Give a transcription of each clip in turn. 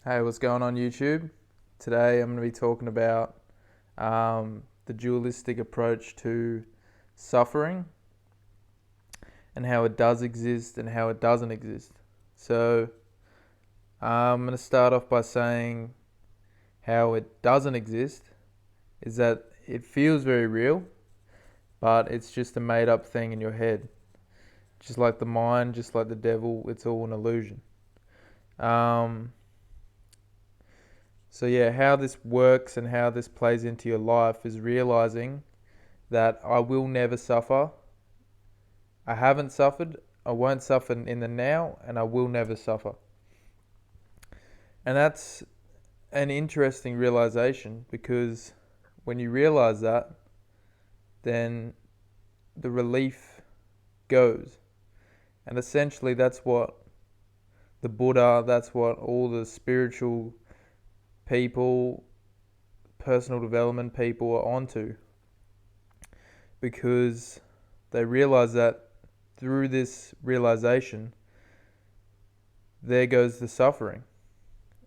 Hey, what's going on YouTube? Today I'm going to be talking about the dualistic approach to suffering and how it does exist and how it doesn't exist. So I'm going to start off by saying how it doesn't exist is that it feels very real, but it's just a made up thing in your head. Just like the mind, just like the devil, it's all an illusion. Um, So yeah, how this works and how this plays into your life is realizing that I will never suffer. I haven't suffered, I won't suffer in the now, and I will never suffer. And that's an interesting realization because when you realize that, then the relief goes. And essentially that's what the Buddha, that's what all the spiritual people, personal development people are onto, because they realize that through this realization, there goes the suffering.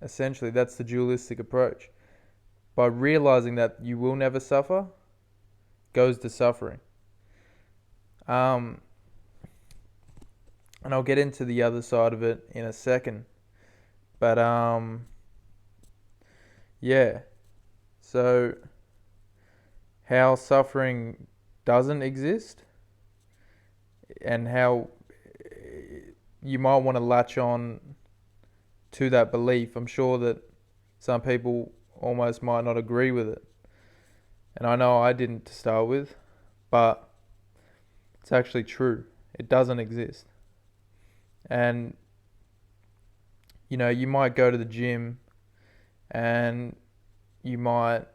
Essentially, that's the dualistic approach. By realizing that you will never suffer, goes the suffering. Um, and I'll get into the other side of it in a second. But yeah. So how suffering doesn't exist, and how you might want to latch on to that belief. I'm sure that some people almost might not agree with it. And I know I didn't to start with, but it's actually true. It doesn't exist. And, you might go to the gym and you might,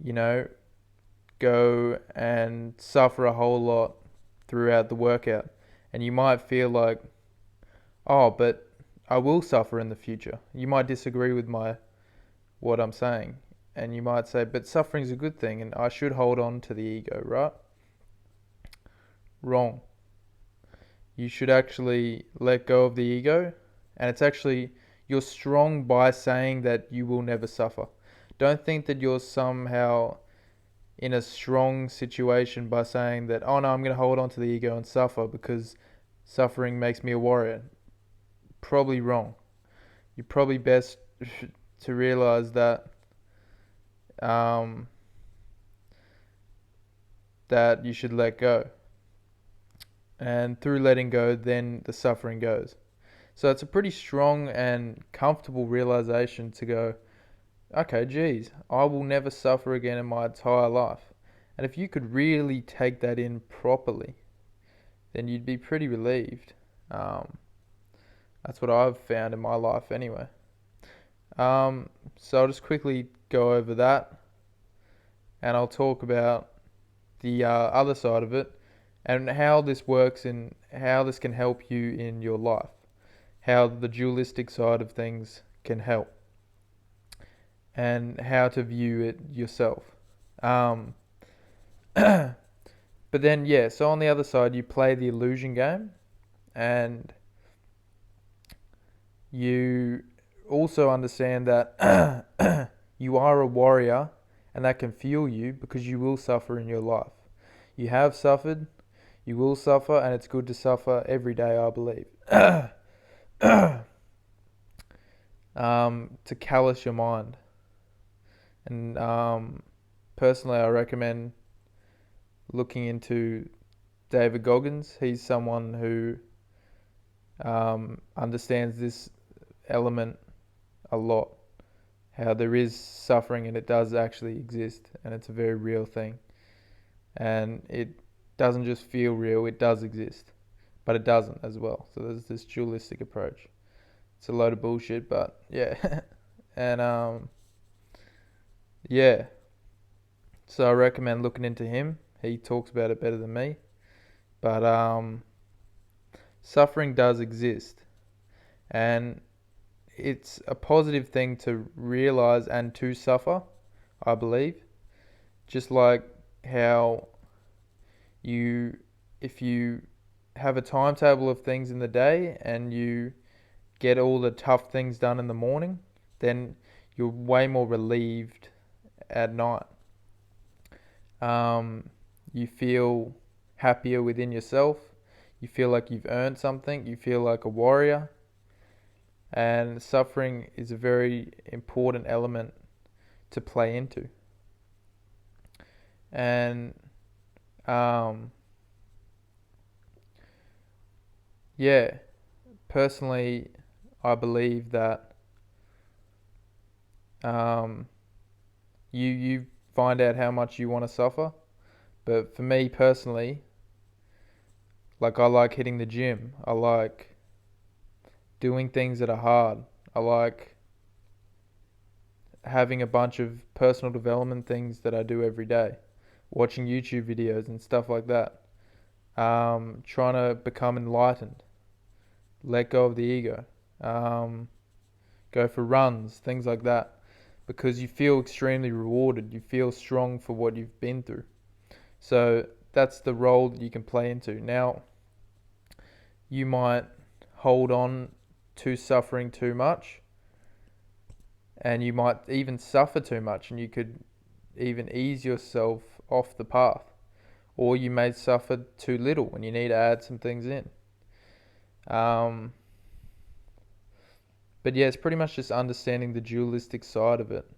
you know, go and suffer a whole lot throughout the workout. And you might feel like, oh, but I will suffer in the future. You might disagree with what I'm saying. And you might say, but suffering's a good thing and I should hold on to the ego, right? Wrong. You should actually let go of the ego. And it's actually, you're strong by saying that you will never suffer. Don't think that you're somehow in a strong situation by saying that, oh no, I'm going to hold on to the ego and suffer because suffering makes me a warrior. Probably wrong. You're probably best to realize um, that you should let go. And through letting go, then the suffering goes. So it's a pretty strong and comfortable realization to go, okay, geez, I will never suffer again in my entire life. And if you could really take that in properly, then you'd be pretty relieved. Um, that's what I've found in my life anyway. So I'll just quickly go over that and I'll talk about the other side of it and how this works and how this can help you in your life. How the dualistic side of things can help and how to view it yourself. Um, but then, yeah, so on the other side, you play the illusion game and you also understand that you are a warrior and that can fuel you because you will suffer in your life. You have suffered, you will suffer, and it's good to suffer every day, I believe. To callous your mind. And personally, I recommend looking into David Goggins. He's someone who understands this element a lot. How there is suffering and it does actually exist, and it's a very real thing. And it doesn't just feel real, it does exist, but it doesn't as well. So there's this dualistic approach. It's a load of bullshit, but yeah. And yeah. So I recommend looking into him. He talks about it better than me. But suffering does exist, and it's a positive thing to realize and to suffer, I believe. Just like how if you have a timetable of things in the day and you get all the tough things done in the morning, then you're way more relieved at night. You feel happier within yourself. You feel like you've earned something. You feel like a warrior. And suffering is a very important element to play into. And yeah, personally, I believe that you find out how much you want to suffer. But for me personally, like I like hitting the gym. I like doing things that are hard. I like having a bunch of personal development things that I do every day, watching YouTube videos and stuff like that. Trying to become enlightened, let go of the ego, go for runs, things like that, because you feel extremely rewarded. You feel strong for what you've been through. So that's the role that you can play into. Now, you might hold on to suffering too much, and you might even suffer too much, and you could even ease yourself off the path. Or you may suffer too little and you need to add some things in. But yeah, it's pretty much just understanding the dualistic side of it.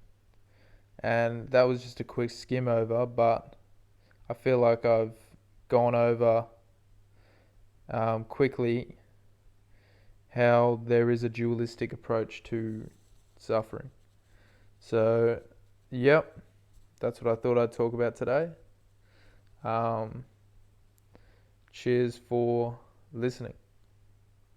And that was just a quick skim over, but I feel like I've gone over quickly how there is a dualistic approach to suffering. So, yep, that's what I thought I'd talk about today. Cheers for listening.